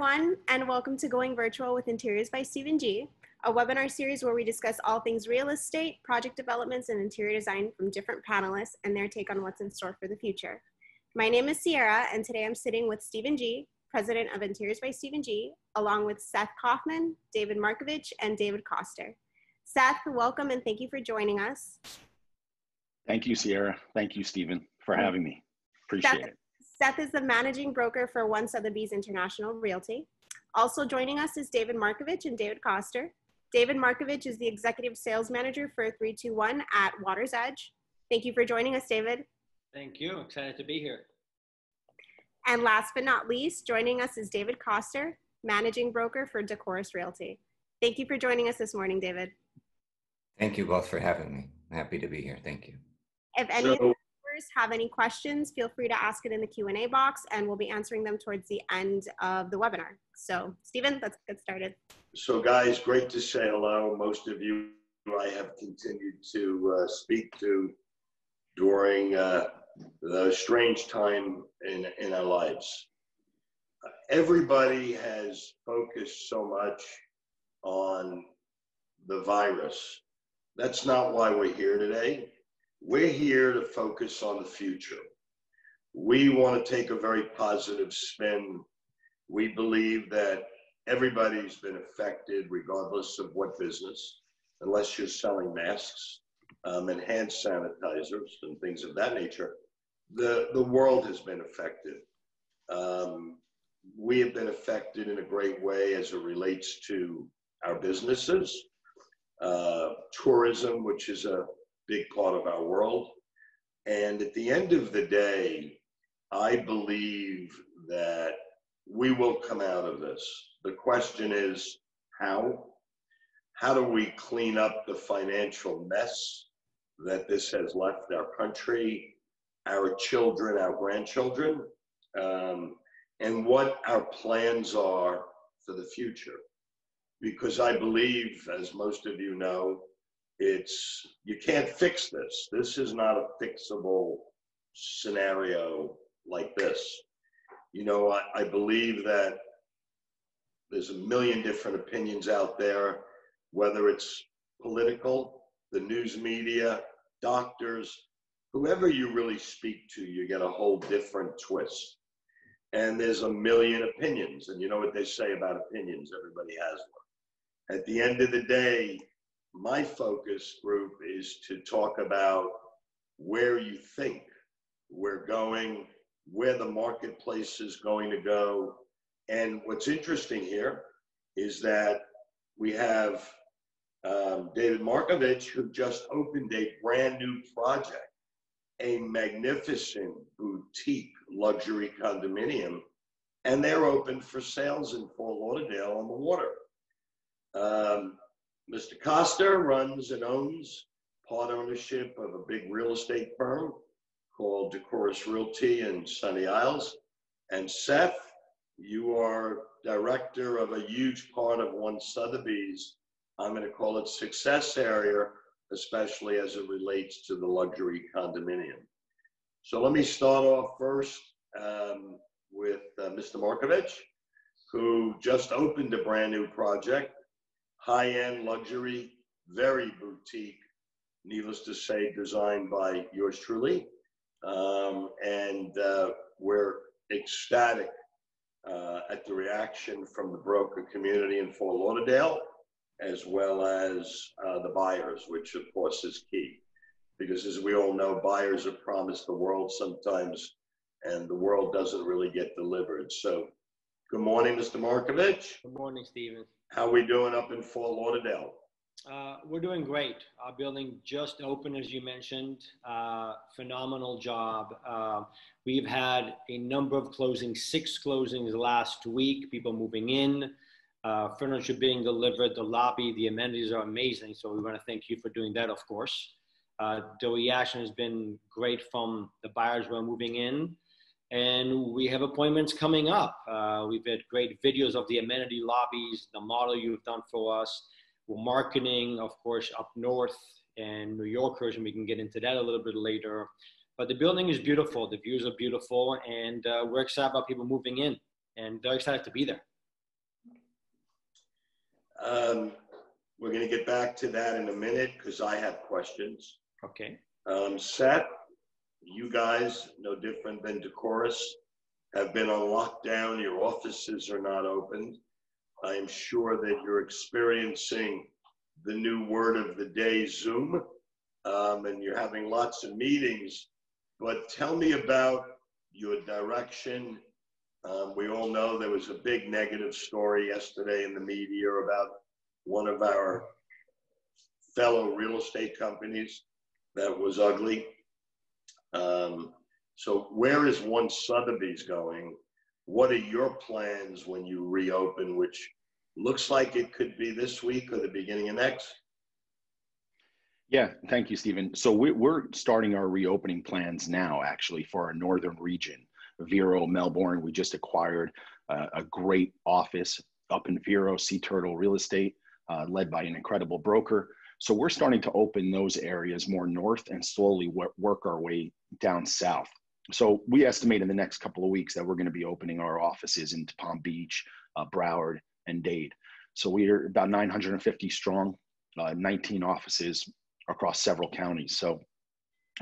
everyone, and welcome to Going Virtual with Interiors by Stephen G, a webinar series where we discuss all things real estate, project developments, and interior design from different panelists and their take on what's in store for the future. My name is Sierra, and today I'm sitting with Stephen G, president of Interiors by Stephen G, along with Seth Kaufman, David Markovich, and David Koster. Seth, welcome and thank you for joining us. Thank you, Sierra. Thank you, Stephen, for having me. Appreciate it. Seth is the managing broker for Sotheby's International Realty. Also joining us is David Markovich and David Koster. David Markovich is the executive sales manager for 321 at Water's Edge. Thank you for joining us, David. Thank you. Excited to be here. And last but not least, joining us is David Koster, managing broker for Decorus Realty. Thank you for joining us this morning, David. Thank you both for having me. I'm happy to be here. Thank you. If any of the viewers have any questions, feel free to ask it in the Q&A box, and we'll be answering them towards the end of the webinar. So, Stephen, let's get started. So, guys, great to say hello. Most of you I have continued to speak to during the strange time in our lives. Everybody has focused so much on the virus. That's not why we're here today. We're here to focus on the future. We want to take a very positive spin. We believe that everybody's been affected regardless of what business, unless you're selling masks and hand sanitizers and things of that nature. The world has been affected. We have been affected in a great way as it relates to our businesses, tourism, which is a big part of our world. And at the end of the day, I believe that we will come out of this. The question is how? How do we clean up the financial mess that this has left our country, our children, our grandchildren, and what our plans are for the future? Because I believe, as most of you know, you can't fix this. This is not a fixable scenario like this. You know, I believe that there's a million different opinions out there, whether it's political, the news media, doctors, whoever you really speak to, you get a whole different twist. And there's a million opinions. And you know what they say about opinions, everybody has one. At the end of the day, my focus group is to talk about where you think we're going, where the marketplace is going to go. And what's interesting here is that we have David Markovich, who just opened a brand new project, a magnificent boutique luxury condominium, and they're open for sales in Fort Lauderdale on the water. Mr. Koster runs and owns part ownership of a big real estate firm called Decorus Realty in Sunny Isles. And Seth, you are director of a huge part of Sotheby's, I'm going to call it success area, especially as it relates to the luxury condominium. So let me start off first with Mr. Markovich, who just opened a brand new project. High-end luxury, very boutique, needless to say, designed by yours truly. We're ecstatic at the reaction from the broker community in Fort Lauderdale, as well as the buyers, which of course is key. Because as we all know, buyers are promised the world sometimes, and the world doesn't really get delivered. So good morning, Mr. Markovich. Good morning, Stephen. How are we doing up in Fort Lauderdale? We're doing great. Our building just opened, as you mentioned. Phenomenal job. We've had a number of closings, 6 closings last week, people moving in, furniture being delivered, the lobby, the amenities are amazing. So we want to thank you for doing that, of course. The reaction has been great from the buyers who are moving in. And we have appointments coming up. We've had great videos of the amenity lobbies, the model you've done for us. We're marketing, of course, up north and New Yorkers, and we can get into that a little bit later. But the building is beautiful. The views are beautiful, and we're excited about people moving in, and they're excited to be there. We're going to get back to that in a minute because I have questions. Okay. Seth, you guys, no different than Decorus, have been on lockdown. Your offices are not open. I am sure that you're experiencing the new word of the day, Zoom, and you're having lots of meetings. But tell me about your direction. We all know there was a big negative story yesterday in the media about one of our fellow real estate companies that was ugly. So where is one Sotheby's going? What are your plans when you reopen, which looks like it could be this week or the beginning of next? Yeah, thank you, Stephen. So we're starting our reopening plans now, actually, for our northern region, Vero, Melbourne. We just acquired a great office up in Vero, Sea Turtle Real Estate, led by an incredible broker. So we're starting to open those areas more north and slowly work our way down south. So we estimate in the next couple of weeks that we're going to be opening our offices into Palm Beach, Broward, and Dade. So we are about 950 strong, 19 offices across several counties. So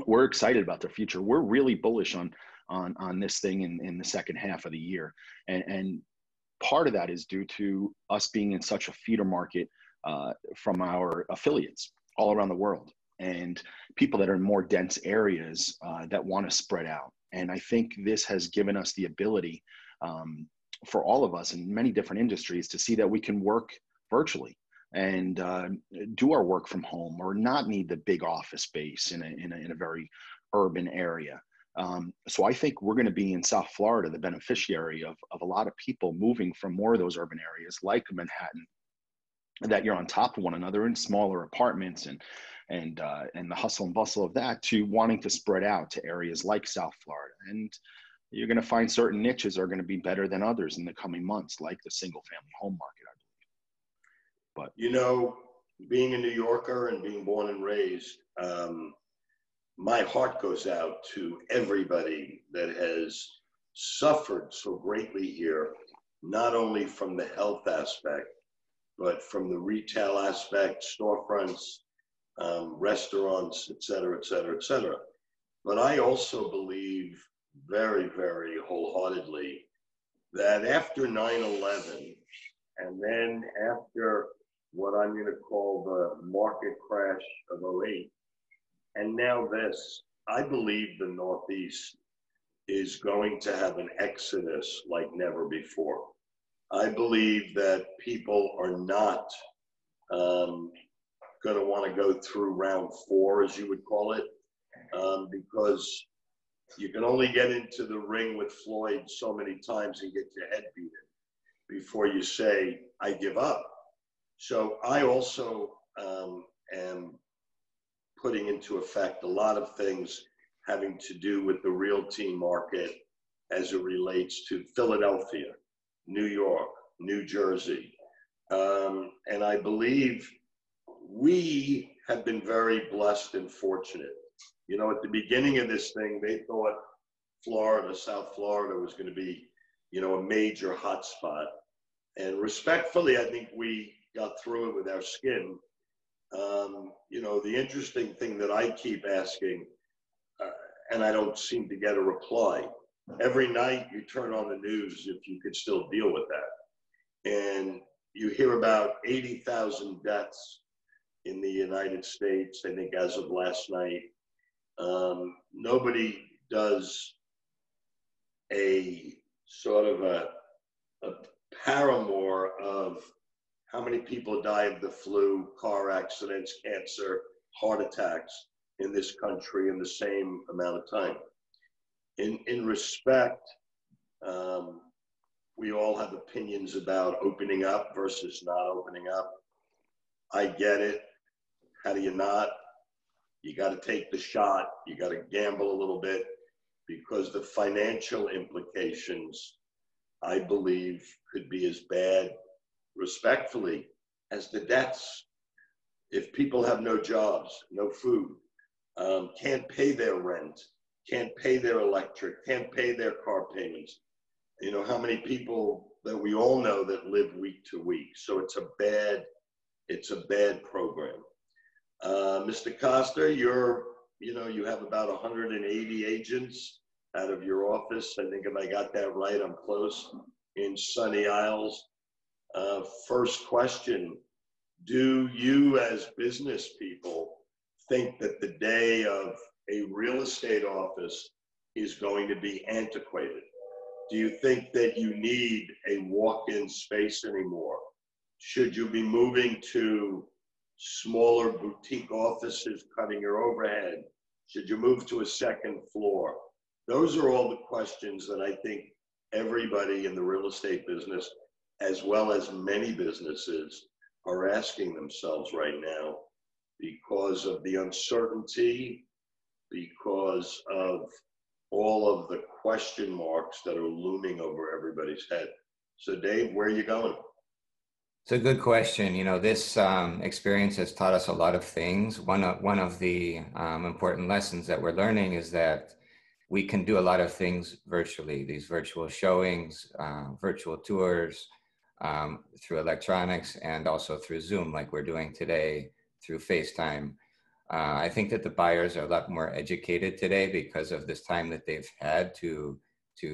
we're excited about the future. We're really bullish on this thing in the second half of the year. And part of that is due to us being in such a feeder market from our affiliates all around the world, and people that are in more dense areas that want to spread out. And I think this has given us the ability for all of us in many different industries to see that we can work virtually and do our work from home, or not need the big office space in a very urban area. So I think we're going to be in South Florida, the beneficiary of a lot of people moving from more of those urban areas like Manhattan, that you're on top of one another in smaller apartments and the hustle and bustle of that, to wanting to spread out to areas like South Florida. And you're going to find certain niches are going to be better than others in the coming months, like the single family home market, I believe. But you know, being a New Yorker and being born and raised, my heart goes out to everybody that has suffered so greatly here, not only from the health aspect, but from the retail aspect, storefronts, restaurants, et cetera, et cetera, et cetera. But I also believe very, very wholeheartedly that after 9/11, and then after what I'm going to call the market crash of '08, and now this, I believe the Northeast is going to have an exodus like never before. I believe that people are not going to want to go through round 4, as you would call it, because you can only get into the ring with Floyd so many times and get your head beaten before you say, I give up. So I also am putting into effect a lot of things having to do with the realty market as it relates to Philadelphia, New York, New Jersey. And I believe we have been very blessed and fortunate. You know, at the beginning of this thing, they thought Florida, South Florida was going to be, you know, a major hotspot. And respectfully, I think we got through it with our skin. You know, the interesting thing that I keep asking, and I don't seem to get a reply, every night you turn on the news, if you could still deal with that. And you hear about 80,000 deaths in the United States, I think, as of last night. Nobody does a sort of a paramour of how many people die of the flu, car accidents, cancer, heart attacks in this country in the same amount of time. In respect, we all have opinions about opening up versus not opening up. I get it. How do you not? You got to take the shot. You got to gamble a little bit, because the financial implications, I believe, could be as bad, respectfully, as the deaths. If people have no jobs, no food, can't pay their rent, can't pay their electric, can't pay their car payments. You know, how many people that we all know that live week to week. So it's a bad it's a bad program. Mr. Koster, you have about 180 agents out of your office. I think if I got that right, I'm close, in Sunny Isles. First question, do you as business people think that the day of a real estate office is going to be antiquated? Do you think that you need a walk-in space anymore? Should you be moving to smaller boutique offices, cutting your overhead? Should you move to a second floor? Those are all the questions that I think everybody in the real estate business, as well as many businesses, are asking themselves right now because of the uncertainty, because of all of the question marks that are looming over everybody's head. So Dave, where are you going? It's a good question. You know, this experience has taught us a lot of things. One of the important lessons that we're learning is that we can do a lot of things virtually. These virtual showings, virtual tours, through electronics, and also through Zoom, like we're doing today, through FaceTime. I think that the buyers are a lot more educated today because of this time that they've had to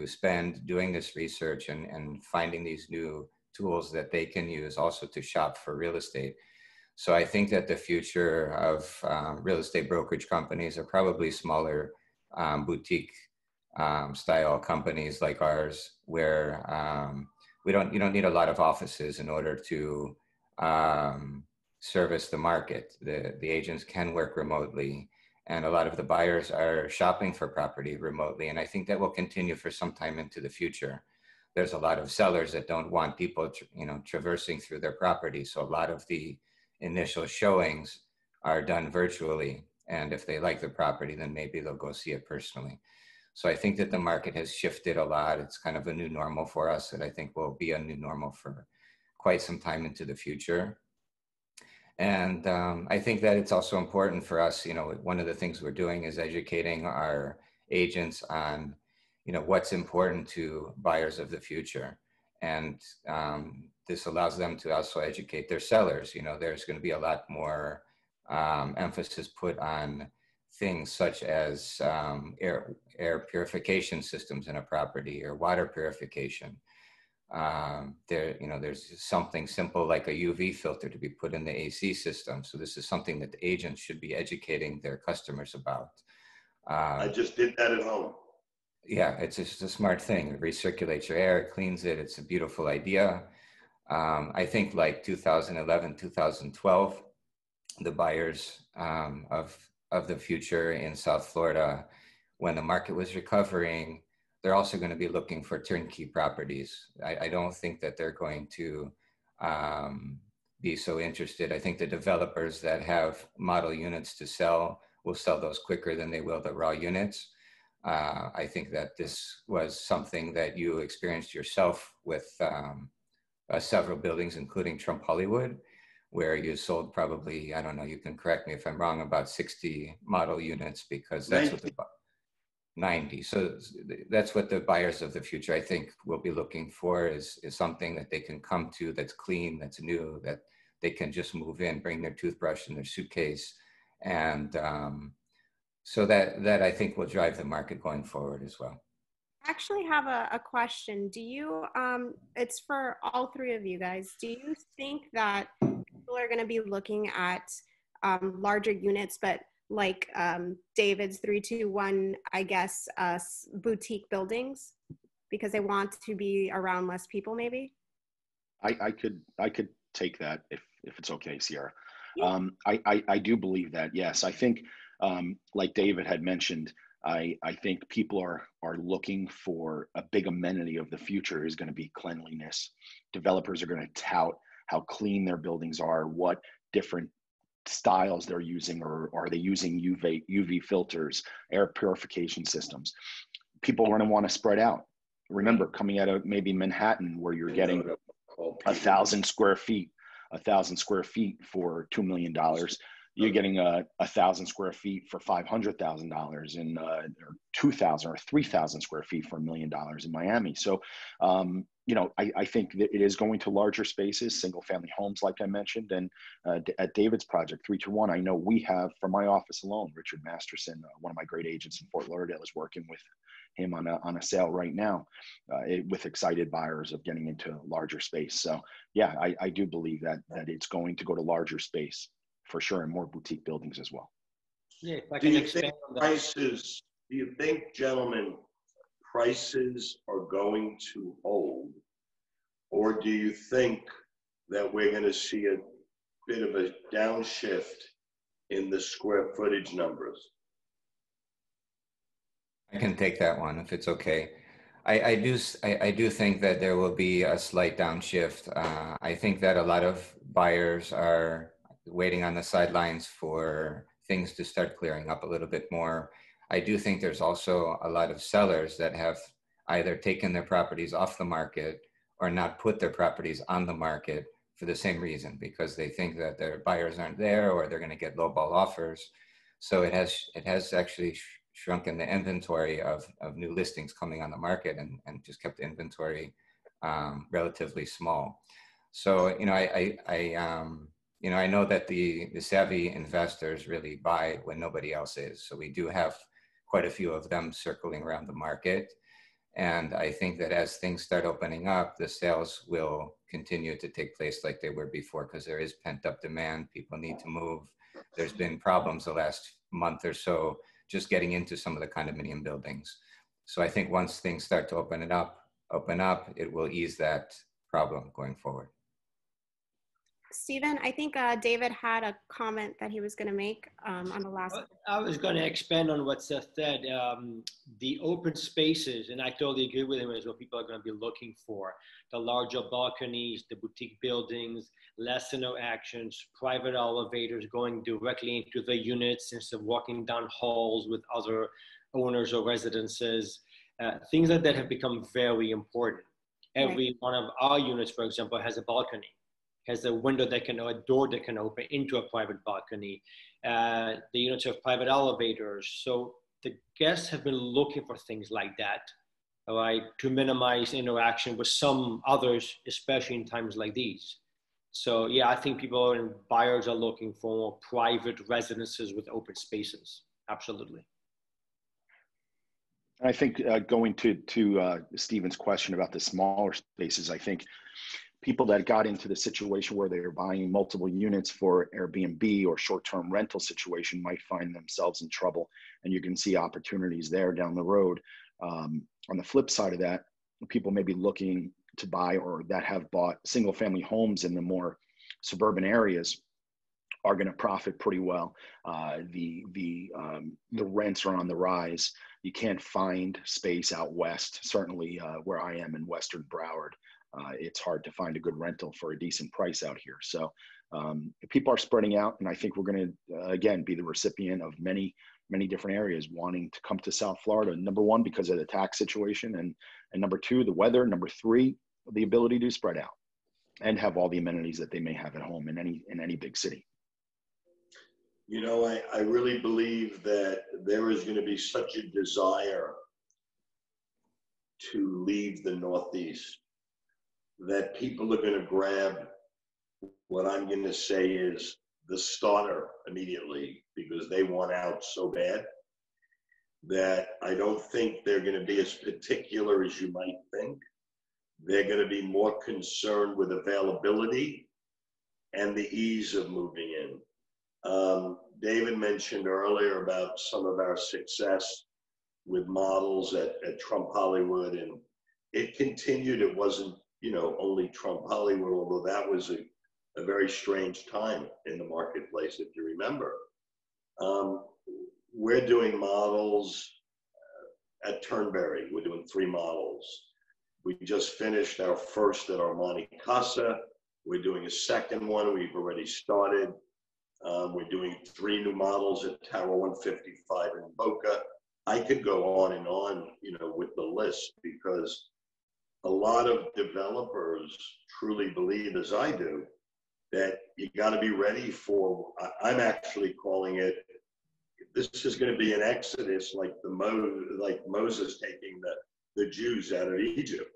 spend doing this research and finding these new tools that they can use also to shop for real estate. So I think that the future of real estate brokerage companies are probably smaller boutique style companies like ours, where you don't need a lot of offices in order to service the market. The agents can work remotely, and a lot of the buyers are shopping for property remotely. And I think that will continue for some time into the future. There's a lot of sellers that don't want people, traversing through their property. So a lot of the initial showings are done virtually. And if they like the property, then maybe they'll go see it personally. So I think that the market has shifted a lot. It's kind of a new normal for us that I think will be a new normal for quite some time into the future. And I think that it's also important for us, one of the things we're doing is educating our agents on, what's important to buyers of the future. And this allows them to also educate their sellers. There's going to be a lot more emphasis put on things such as air purification systems in a property, or water purification. There's something simple like a UV filter to be put in the AC system. So this is something that the agents should be educating their customers about. I just did that at home. Yeah, it's just a smart thing. It recirculates your air, it cleans it. It's a beautiful idea. I think like 2011, 2012, the buyers of the future in South Florida, when the market was recovering, they're also going to be looking for turnkey properties. I don't think that they're going to be so interested. I think the developers that have model units to sell will sell those quicker than they will the raw units. I think that this was something that you experienced yourself with several buildings, including Trump Hollywood, where you sold probably, I don't know, you can correct me if I'm wrong, about 60 model units, because that's 90. What 90. So that's what the buyers of the future, I think, will be looking for is something that they can come to that's clean, that's new, that they can just move in, bring their toothbrush and their suitcase. And so that I think will drive the market going forward as well. I actually have a question. Do you, it's for all three of you guys, do you think that people are going to be looking at larger units, but like David's 321, I guess, boutique buildings, because they want to be around less people, maybe? I could take that if it's okay, Sierra. Yeah. I do believe that, yes. I think, like David had mentioned, I think people are looking for a big amenity of the future is going to be cleanliness. Developers are going to tout how clean their buildings are, what different styles they're using, or are they using UV filters, air purification systems. People are going to want to spread out. Remember, coming out of maybe Manhattan, where you're getting 1,000 square feet for $2 million. You're getting 1,000 square feet for $500,000 in, or 2,000 or 3,000 square feet for $1 million in Miami. So, I think that it is going to larger spaces, single family homes, like I mentioned. And at David's project, 321, I know we have, from my office alone, Richard Masterson, one of my great agents in Fort Lauderdale, is working with him on a sale right now with excited buyers of getting into larger space. So yeah, I do believe that it's going to go to larger space for sure, and more boutique buildings as well. Yeah, if I Do can you expand think on that. prices, do you think, gentlemen, prices are going to hold? Or do you think that we're going to see a bit of a downshift in the square footage numbers? I can take that one if it's okay. I do think that there will be a slight downshift. I think that a lot of buyers are waiting on the sidelines for things to start clearing up a little bit more. I do think there's also a lot of sellers that have either taken their properties off the market or not put their properties on the market for the same reason, because they think that their buyers aren't there or they're going to get lowball offers. So it has actually shrunken the inventory of new listings coming on the market, and just kept the inventory relatively small. So I know that the savvy investors really buy when nobody else is. So we do have quite a few of them circling around the market. And I think that as things start opening up, the sales will continue to take place like they were before, because there is pent up demand. People need to move. There's been problems the last month or so just getting into some of the condominium buildings. So I think once things start to open up, it will ease that problem going forward. Stephen, I think David had a comment that he was going to make on the last. I was going to expand on what Seth said. The open spaces, and I totally agree with him, is what people are going to be looking for. The larger balconies, the boutique buildings, less and no actions, private elevators going directly into the units instead of walking down halls with other owners or residences. Things like that have become very important. Every one of our units, for example, has a balcony, has a window a door that can open into a private balcony. The units have private elevators. So the guests have been looking for things like that, right, to minimize interaction with some others, especially in times like these. So yeah, I think people and buyers are looking for more private residences with open spaces. Absolutely. I think going to Stephen's question about the smaller spaces, I think people that got into the situation where they're buying multiple units for Airbnb or short-term rental situation might find themselves in trouble, and you can see opportunities there down the road. On the flip side of that, people may be looking to buy or that have bought single-family homes in the more suburban areas are going to profit pretty well. The rents are on the rise. You can't find space out west, certainly where I am in Western Broward. It's hard to find a good rental for a decent price out here. So people are spreading out, and I think we're going to, again, be the recipient of many different areas wanting to come to South Florida. Number one, because of the tax situation, and number two, the weather. Number three, the ability to spread out and have all the amenities that they may have at home in any big city. You know, I really believe that there is going to be such a desire to leave the Northeast that people are going to grab what I'm going to say is the starter immediately, because they want out so bad that I don't think they're going to be as particular as you might think. They're going to be more concerned with availability and the ease of moving in. David mentioned earlier about some of our success with models at Trump Hollywood, and it continued. It wasn't, only Trump Hollywood, although that was a very strange time in the marketplace, if you remember. We're doing models at Turnberry. We're doing 3 models. We just finished our first at Armani Casa. We're doing a second one. We've already started. We're doing 3 new models at Tower 155 in Boca. I could go on and on, with the list, because a lot of developers truly believe, as I do, that you got to be ready for, I'm actually calling it, this is going to be an exodus like Moses taking the Jews out of Egypt.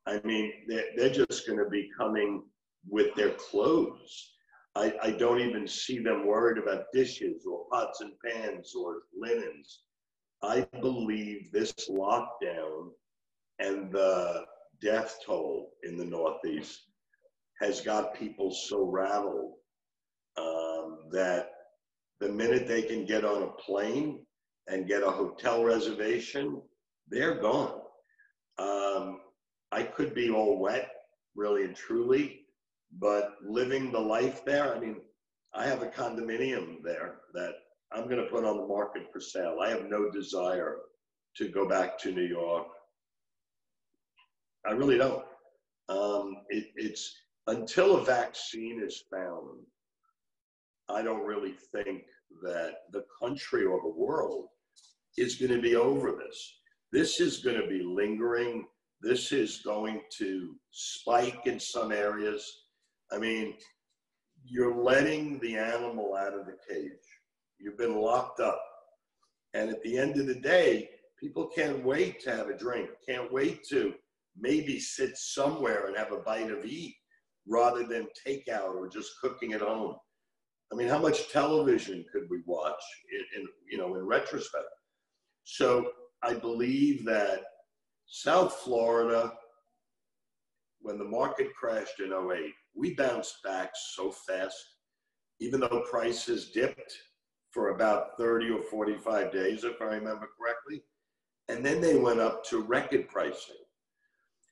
I mean, they're just going to be coming with their clothes. I don't even see them worried about dishes or pots and pans or linens. I believe this lockdown and the death toll in the Northeast has got people so rattled that the minute they can get on a plane and get a hotel reservation, they're gone. I could be all wet, really and truly, but living the life there, I mean, I have a condominium there that I'm going to put on the market for sale. I have no desire to go back to New York. I really don't. It's until a vaccine is found, I don't really think that the country or the world is going to be over this. This is going to be lingering. This is going to spike in some areas. I mean, you're letting the animal out of the cage. You've been locked up. And at the end of the day, people can't wait to have a drink, can't wait to maybe sit somewhere and have a bite of eat rather than takeout or just cooking at home. I mean, how much television could we watch in retrospect? So I believe that South Florida, when the market crashed in '08, we bounced back so fast, even though prices dipped for about 30 or 45 days, if I remember correctly. And then they went up to record pricing.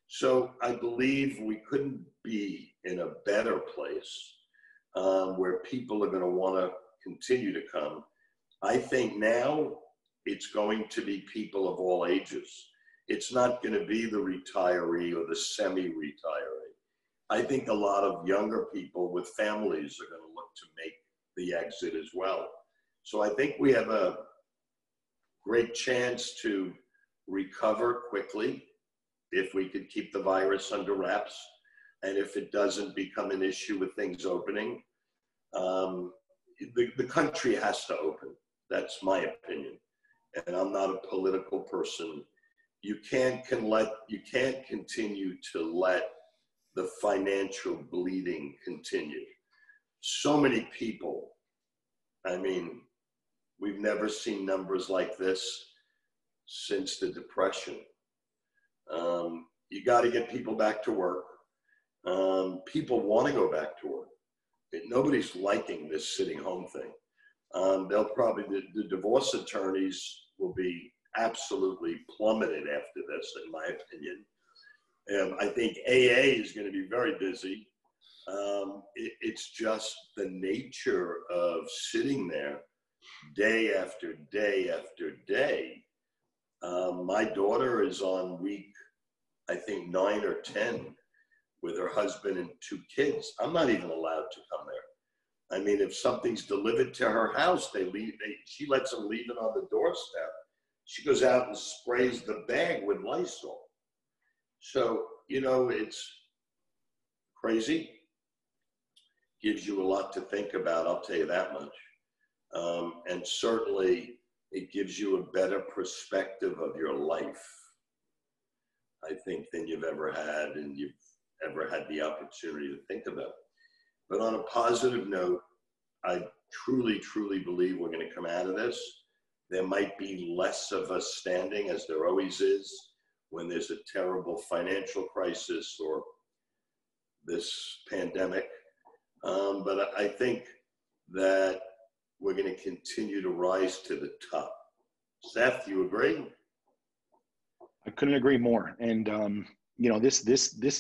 So I believe we couldn't be in a better place where people are going to want to continue to come. I think now it's going to be people of all ages. It's not going to be the retiree or the semi-retiree. I think a lot of younger people with families are going to look to make the exit as well. So I think we have a great chance to recover quickly if we could keep the virus under wraps and if it doesn't become an issue with things opening. The country has to open. That's my opinion. And I'm not a political person. You can't continue to let the financial bleeding continue. So many people, I mean, we've never seen numbers like this since the Depression. You got to get people back to work. People want to go back to work. Nobody's liking this sitting home thing. They'll probably, the divorce attorneys will be absolutely plummeted after this, in my opinion. I think AA is going to be very busy. It's just the nature of sitting there day after day after day. My daughter is on week, I think 9 or 10 with her husband and 2 kids. I'm not even allowed to come there. I mean, if something's delivered to her house, she lets them leave it on the doorstep. She goes out and sprays the bag with Lysol. So, it's crazy. Gives you a lot to think about, I'll tell you that much. And certainly it gives you a better perspective of your life, I think, than you've ever had and you've ever had the opportunity to think about. But on a positive note, I truly, truly believe we're going to come out of this. There might be less of us standing, as there always is, when there's a terrible financial crisis or this pandemic. But I think that we're going to continue to rise to the top. Seth, you agree? I couldn't agree more. And this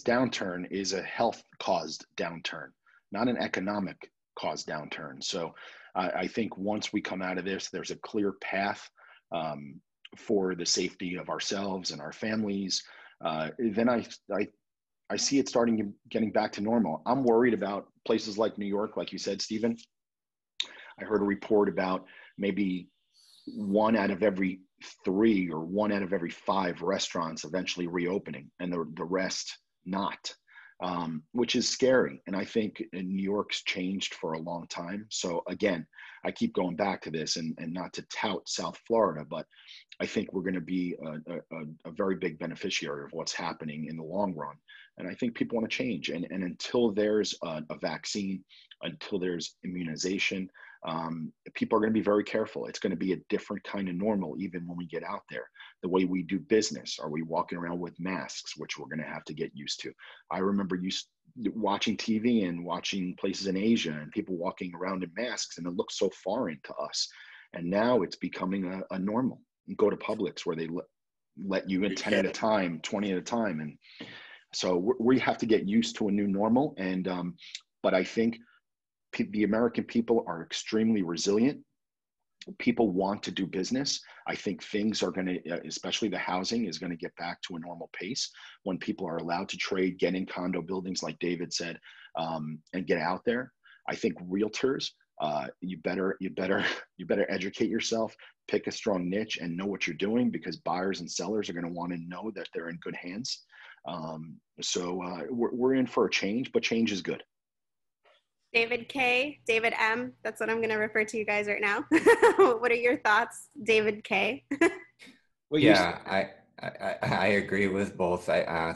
downturn is a health-caused downturn, not an economic-caused downturn. So I think once we come out of this, there's a clear path for the safety of ourselves and our families. Then I see it getting back to normal. I'm worried about places like New York, like you said, Stephen. I heard a report about maybe 1 out of every 3 or 1 out of every 5 restaurants eventually reopening and the rest not. which is scary. And I think New York's changed for a long time. So again, I keep going back to this, and not to tout South Florida, but I think we're going to be a very big beneficiary of what's happening in the long run. And I think people want to change. And until there's a vaccine, until there's immunization, people are going to be very careful. It's going to be a different kind of normal, even when we get out there. The way we do business, are we walking around with masks, which we're going to have to get used to? I remember watching TV and watching places in Asia and people walking around in masks, and it looked so foreign to us. And now it's becoming a normal. You go to Publix where they let you in 10 at a time, 20 at a time. And so we have to get used to a new normal. And, but I think the American people are extremely resilient. People want to do business. I think things are going to, especially the housing, is going to get back to a normal pace when people are allowed to trade, get in condo buildings, like David said, and get out there. I think realtors, you better educate yourself, pick a strong niche, and know what you're doing, because buyers and sellers are going to want to know that they're in good hands. So we're in for a change, but change is good. David K, David M, that's what I'm going to refer to you guys right now. What are your thoughts, David K? Well, yeah, I agree with both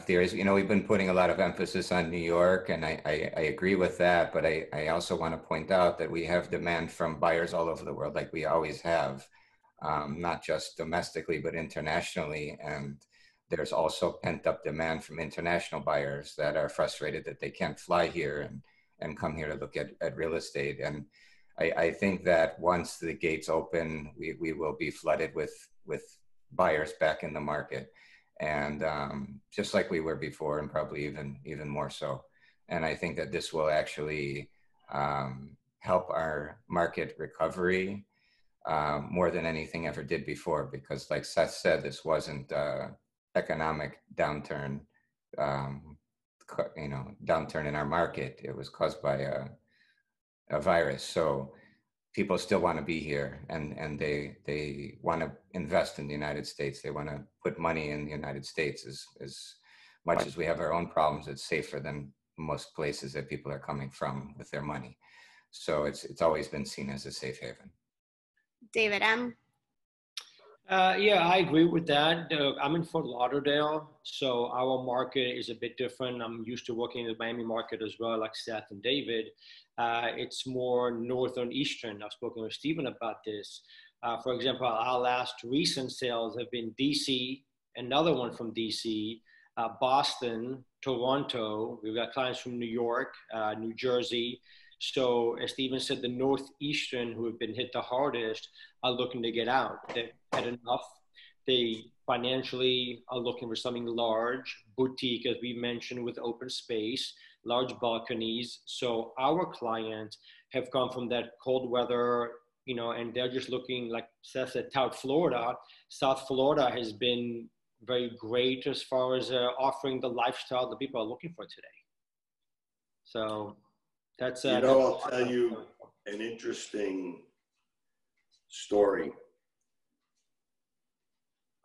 theories. You know, we've been putting a lot of emphasis on New York, and I agree with that. But I also want to point out that we have demand from buyers all over the world, like we always have, not just domestically, but internationally. And there's also pent up demand from international buyers that are frustrated that they can't fly here and come here to look at real estate. And I think that once the gates open, we will be flooded with buyers back in the market, and just like we were before, and probably even more so. And I think that this will actually help our market recovery more than anything ever did before, because like Seth said, this wasn't economic downturn, downturn in our market. It was caused by a virus. So people still want to be here, and they want to invest in the United States. They want to put money in the United States. As much as we have our own problems, it's safer than most places that people are coming from with their money. So it's always been seen as a safe haven. David M. Yeah, I agree with that. I'm in Fort Lauderdale, so our market is a bit different. I'm used to working in the Miami market as well, like Seth and David. It's more northern eastern. I've spoken with Stephen about this. For example, our last recent sales have been DC, another one from DC, Boston, Toronto. We've got clients from New York, New Jersey. So as Stephen said, the Northeastern, who have been hit the hardest, are looking to get out. They've had enough. They financially are looking for something large, boutique, as we mentioned, with open space, large balconies. So our clients have gone from that cold weather, and they're just looking, like Seth said, South Florida. South Florida has been very great as far as offering the lifestyle that people are looking for today. So that's I'll tell you an interesting story.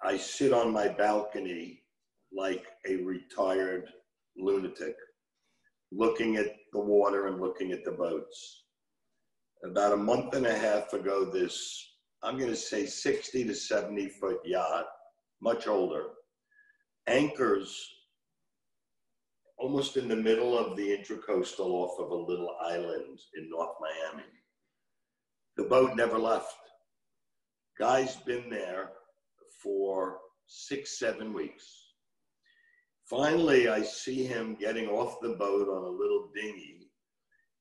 I sit on my balcony like a retired lunatic, looking at the water and looking at the boats. About a month and a half ago, this, I'm going to say 60 to 70 foot yacht, much older, anchors almost in the middle of the Intracoastal off of a little island in North Miami. The boat never left. Guy's been there for 6-7 weeks. Finally, I see him getting off the boat on a little dinghy,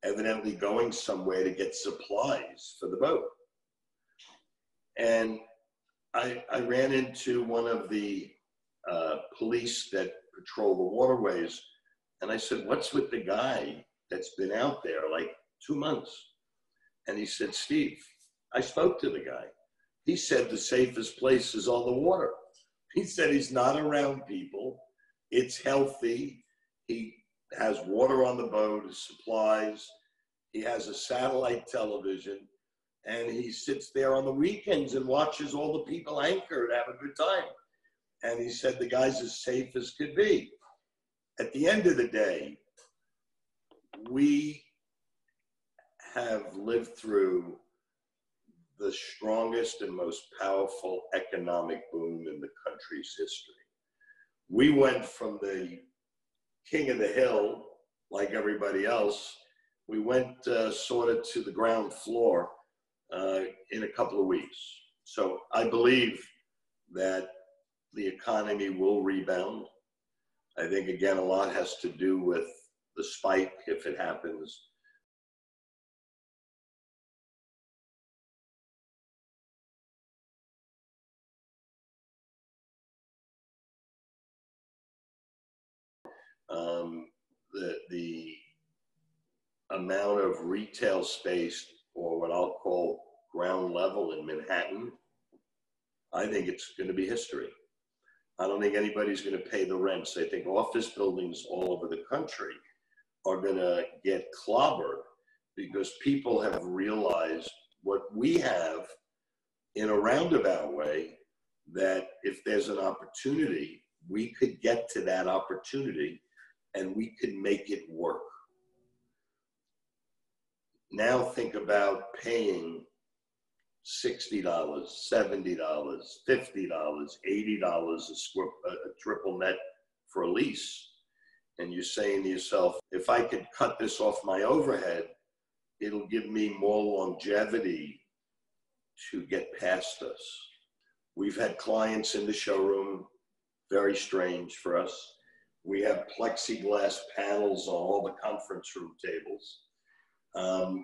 evidently going somewhere to get supplies for the boat. And I ran into one of the police that patrol the waterways, and I said, "What's with the guy that's been out there like 2 months?" And he said, "Steve, I spoke to the guy. He said the safest place is on the water. He said he's not around people. It's healthy. He has water on the boat, his supplies. He has a satellite television, and he sits there on the weekends and watches all the people anchored have a good time." And he said the guy's as safe as could be. At the end of the day, we have lived through the strongest and most powerful economic boom in the country's history. We went from the king of the hill, like everybody else, we went sort of to the ground floor in a couple of weeks. So I believe that the economy will rebound. I think, again, a lot has to do with the spike, if it happens. The amount of retail space, or what I'll call ground level in Manhattan, I think it's going to be history. I don't think anybody's going to pay the rents. I think office buildings all over the country are going to get clobbered because people have realized what we have in a roundabout way, that if there's an opportunity, we could get to that opportunity and we could make it work. Now think about paying $60, $70, $50, $80 a triple net for a lease. And you're saying to yourself, if I could cut this off my overhead, it'll give me more longevity to get past us. We've had clients in the showroom, very strange for us. We have plexiglass panels on all the conference room tables.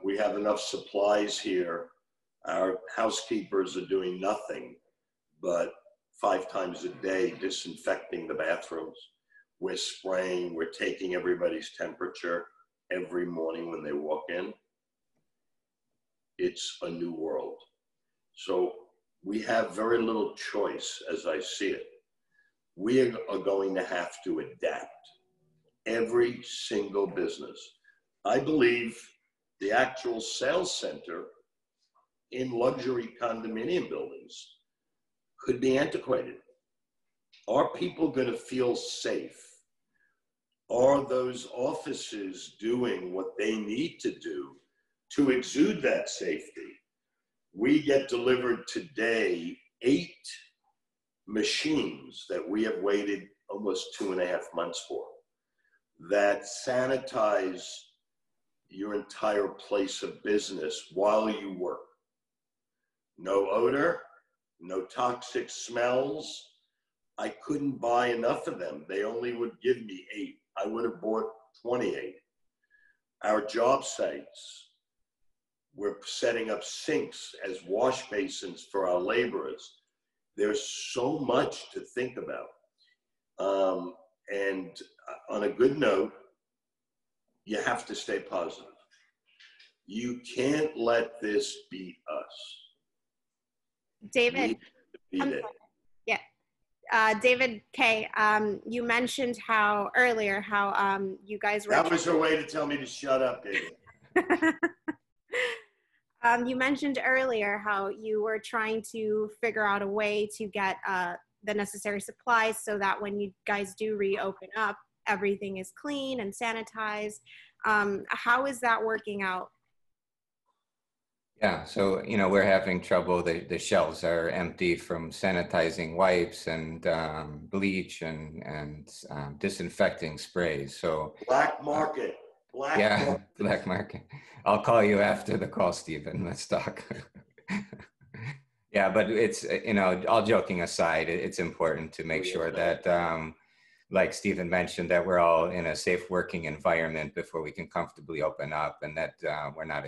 We have enough supplies here. Our housekeepers are doing nothing but 5 times a day disinfecting the bathrooms. We're spraying, we're taking everybody's temperature every morning when they walk in. It's a new world. So we have very little choice as I see it. We are going to have to adapt. Every single business. I believe the actual sales center in luxury condominium buildings could be antiquated. Are people going to feel safe? Are those offices doing what they need to do to exude that safety? We get delivered today 8 machines that we have waited almost 2.5 months for, that sanitize your entire place of business while you work. No odor, no toxic smells. I couldn't buy enough of them. They only would give me 8. I would have bought 28. Our job sites, we're setting up sinks as wash basins for our laborers. There's so much to think about. And on a good note, you have to stay positive. You can't let this beat us. David, David K., you mentioned earlier how you guys were— That was her way to tell me to shut up, David. You mentioned earlier how you were trying to figure out a way to get the necessary supplies so that when you guys do reopen up, everything is clean and sanitized. How is that working out? Yeah, so, we're having trouble. The shelves are empty from sanitizing wipes and bleach and disinfecting sprays. So Black market. Black market. I'll call you after the call, Stephen. Let's talk. Yeah, but it's, all joking aside, it's important to make sure that, like Stephen mentioned, that we're all in a safe working environment before we can comfortably open up, and that we're not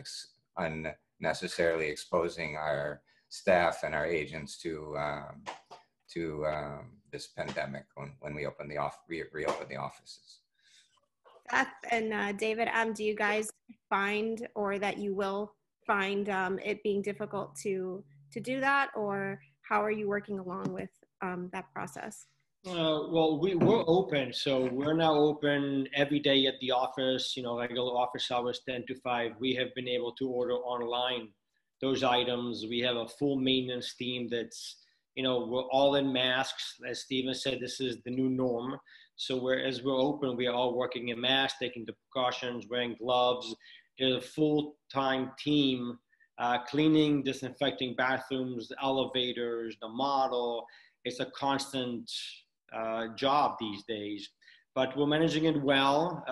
unnecessarily exposing our staff and our agents to this pandemic when we reopen the offices. Seth and David, do you guys find, or that you will find, it being difficult to do that, or how are you working along with that process? Well, we're open, so we're now open every day at the office. Regular office hours 10 to 5. We have been able to order online those items. We have a full maintenance team that's we're all in masks. As Steven said, this is the new norm. So as we're open, we are all working in masks, taking the precautions, wearing gloves. There's a full-time team cleaning, disinfecting bathrooms, the elevators, the model. It's a constant job these days, but we're managing it well.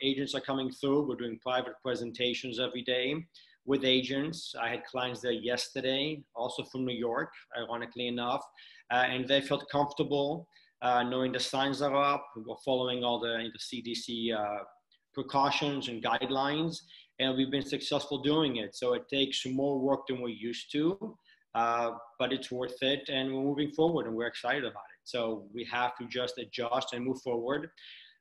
Agents are coming through. We're doing private presentations every day with agents. I had clients there yesterday, also from New York, ironically enough, and they felt comfortable knowing the signs are up. We're following all the CDC precautions and guidelines, and we've been successful doing it. So it takes more work than we're used to, but it's worth it, and we're moving forward, and we're excited about it. So we have to just adjust and move forward.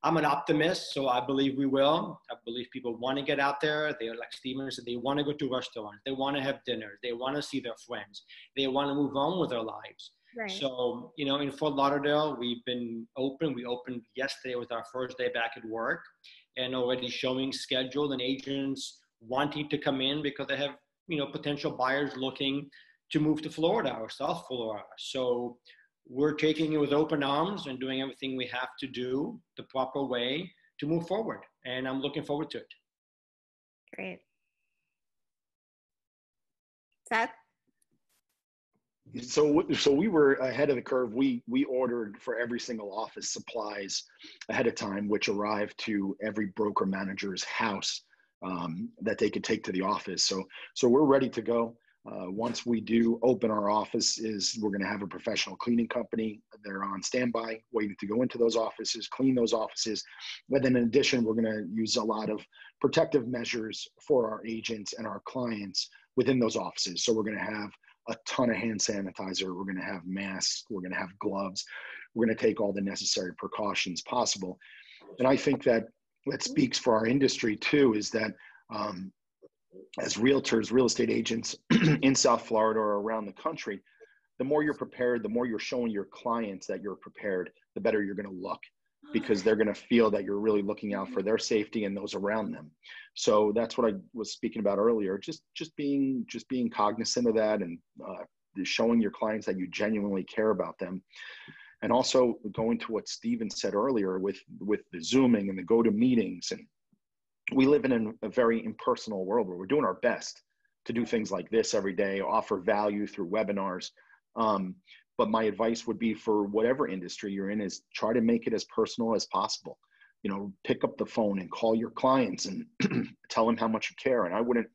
I'm an optimist, so I believe we will. I believe people want to get out there. They're like Steven said, they want to go to restaurants. They want to have dinners. They want to see their friends. They want to move on with their lives. Right. So, in Fort Lauderdale, we've been open. We opened yesterday was our first day back at work, and already showing scheduled and agents wanting to come in because they have, potential buyers looking to move to Florida or South Florida. So we're taking it with open arms and doing everything we have to do the proper way to move forward. And I'm looking forward to it. Great. Seth? So we were ahead of the curve. We ordered for every single office supplies ahead of time, which arrived to every broker manager's house that they could take to the office. So we're ready to go. Once we do open our offices, we're going to have a professional cleaning company. They're on standby, waiting to go into those offices, clean those offices. But then in addition, we're going to use a lot of protective measures for our agents and our clients within those offices. So we're going to have a ton of hand sanitizer. We're going to have masks. We're going to have gloves. We're going to take all the necessary precautions possible. And I think that speaks for our industry too, is that as realtors, real estate agents in South Florida or around the country, the more you're prepared, the more you're showing your clients that you're prepared, the better you're going to look, because they're going to feel that you're really looking out for their safety and those around them. So that's what I was speaking about earlier, just being cognizant of that, and showing your clients that you genuinely care about them. And also going to what Steven said earlier with the Zooming and the go-to meetings. And we live in a very impersonal world where we're doing our best to do things like this every day, offer value through webinars. But my advice would be, for whatever industry you're in, is try to make it as personal as possible. Pick up the phone and call your clients and tell them how much you care. And I wouldn't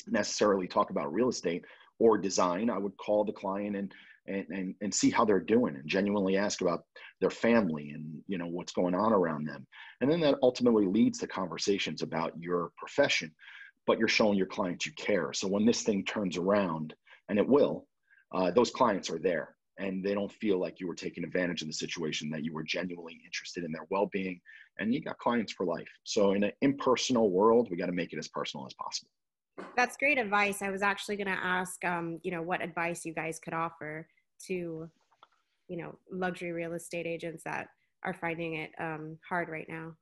necessarily talk about real estate or design. I would call the client and see how they're doing, and genuinely ask about their family and what's going on around them. And then that ultimately leads to conversations about your profession, but you're showing your clients you care. So when this thing turns around, and it will, those clients are there, and they don't feel like you were taking advantage of the situation, that you were genuinely interested in their well-being, and you got clients for life. So in an impersonal world, we got to make it as personal as possible. That's great advice. I was actually going to ask, what advice you guys could offer to, luxury real estate agents that are finding it hard right now.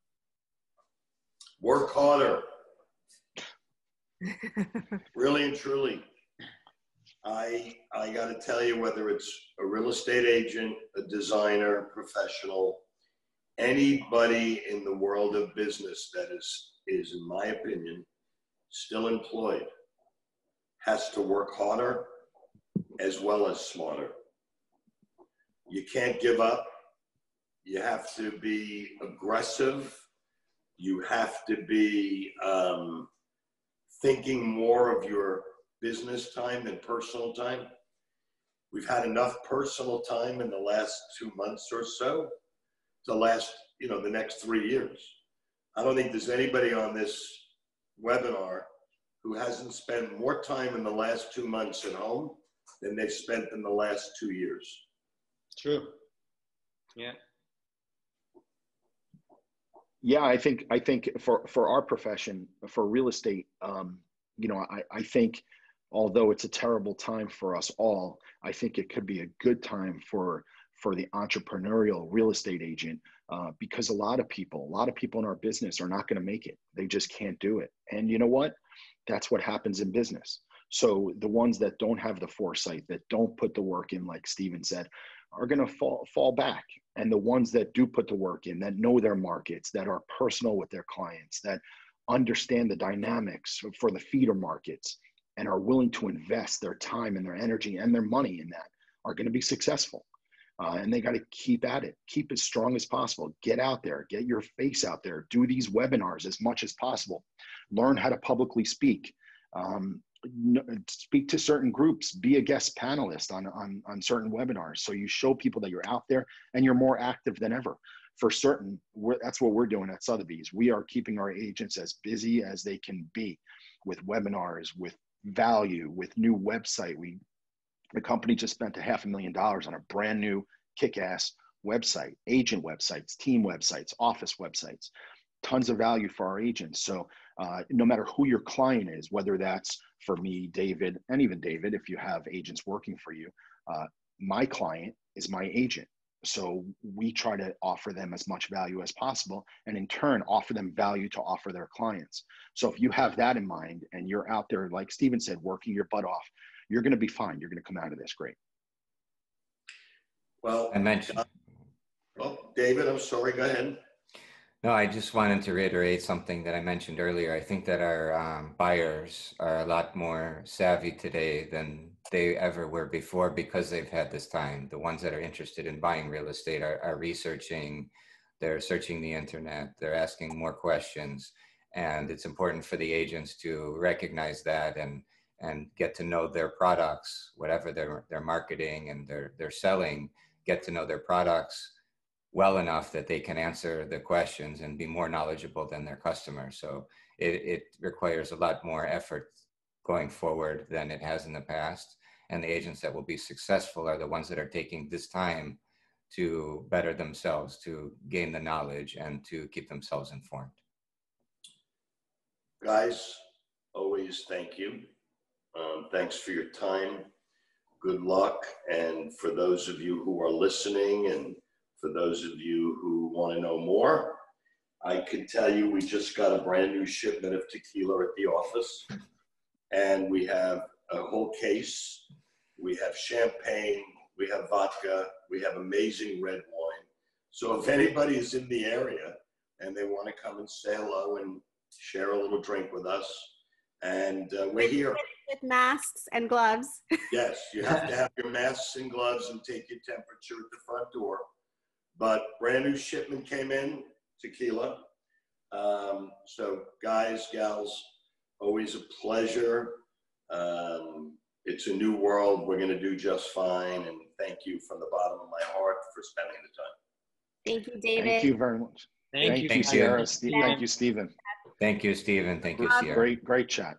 Work harder. Really and truly. I got to tell you, whether it's a real estate agent, a designer, professional, anybody in the world of business that is in my opinion, still employed, has to work harder as well as smarter. You can't give up. You have to be aggressive. You have to be thinking more of your business time than personal time. We've had enough personal time in the last 2 months or so to last, the next 3 years. I don't think there's anybody on this webinar who hasn't spent more time in the last 2 months at home than they've spent in the last 2 years. True. Yeah. Yeah, I think for our profession, for real estate, I think, although it's a terrible time for us all, I think it could be a good time for the entrepreneurial real estate agent, because a lot of people in our business are not going to make it. They just can't do it. And you know what? That's what happens in business. So the ones that don't have the foresight, that don't put the work in, like Steven said, are going to fall back. And the ones that do put the work in, that know their markets, that are personal with their clients, that understand the dynamics for the feeder markets and are willing to invest their time and their energy and their money in that, are going to be successful. And they got to keep at it, keep as strong as possible, get out there, get your face out there, do these webinars as much as possible, learn how to publicly speak, speak to certain groups, be a guest panelist on certain webinars. So you show people that you're out there and you're more active than ever. For certain, that's what we're doing at Sotheby's. We are keeping our agents as busy as they can be with webinars, with value, with new website. The company just spent $500,000 on a brand new kick-ass website, agent websites, team websites, office websites, tons of value for our agents. So no matter who your client is, whether that's for me, David, and even David, if you have agents working for you, my client is my agent. So we try to offer them as much value as possible, and in turn offer them value to offer their clients. So if you have that in mind and you're out there, like Steven said, working your butt off, you're going to be fine. You're going to come out of this great. Well, I mentioned. Oh, David, I'm sorry. Go ahead. No, I just wanted to reiterate something that I mentioned earlier. I think that our buyers are a lot more savvy today than they ever were before because they've had this time. The ones that are interested in buying real estate are researching, they're searching the internet, they're asking more questions. And it's important for the agents to recognize that and get to know their products, whatever they're marketing and they're selling, get to know their products well enough that they can answer the questions and be more knowledgeable than their customers. So it requires a lot more effort going forward than it has in the past. And the agents that will be successful are the ones that are taking this time to better themselves, to gain the knowledge and to keep themselves informed. Guys, always thank you. Thanks for your time. Good luck. And for those of you who are listening and for those of you who want to know more, I can tell you we just got a brand new shipment of tequila at the office. And we have a whole case. We have champagne, we have vodka, we have amazing red wine. So if anybody is in the area and they want to come and say hello and share a little drink with us, and we're here. With masks and gloves. Yes, you have to have your masks and gloves and take your temperature at the front door. But brand new shipment came in, tequila. So guys, gals, always a pleasure. It's a new world. We're going to do just fine. And thank you from the bottom of my heart for spending the time. Thank you, David. Thank you very much. Thank you, Sierra. Thank you, Steven. Thank you, Steven. Thank you, Sierra. Great chat.